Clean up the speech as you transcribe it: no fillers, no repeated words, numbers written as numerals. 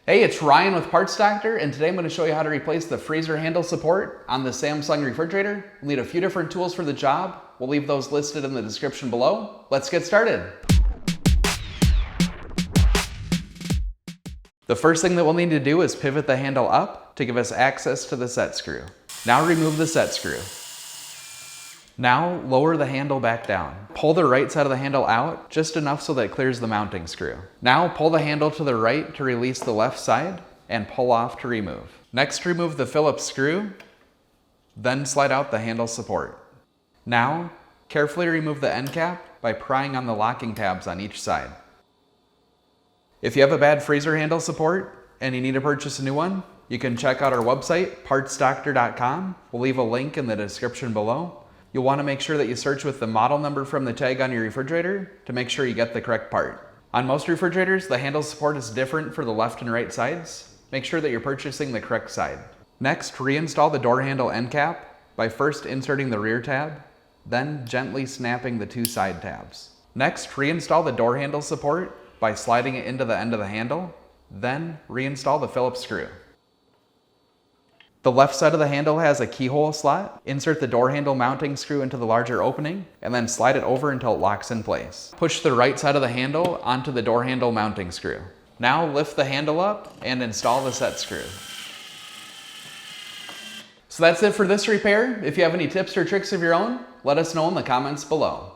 Hey, it's Ryan with Parts Doctor, and today I'm going to show you how to replace the freezer handle support on the Samsung refrigerator. You'll need a few different tools for the job. We'll leave those listed in the description below. Let's get started. The first thing that we'll need to do is pivot the handle up to give us access to the set screw. Now remove the set screw. Now lower the handle back down. Pull the right side of the handle out, just enough so that it clears the mounting screw. Now pull the handle to the right to release the left side and pull off to remove. Next, remove the Phillips screw, then slide out the handle support. Now, carefully remove the end cap by prying on the locking tabs on each side. If you have a bad freezer handle support and you need to purchase a new one, you can check out our website, partsdoctor.com. We'll leave a link in the description below. You'll want to make sure that you search with the model number from the tag on your refrigerator to make sure you get the correct part. On most refrigerators, the handle support is different for the left and right sides. Make sure that you're purchasing the correct side. Next, reinstall the door handle end cap by first inserting the rear tab, then gently snapping the two side tabs. Next, reinstall the door handle support by sliding it into the end of the handle, then reinstall the Phillips screw. The left side of the handle has a keyhole slot. Insert the door handle mounting screw into the larger opening and then slide it over until it locks in place. Push the right side of the handle onto the door handle mounting screw. Now lift the handle up and install the set screw. So that's it for this repair. If you have any tips or tricks of your own, let us know in the comments below.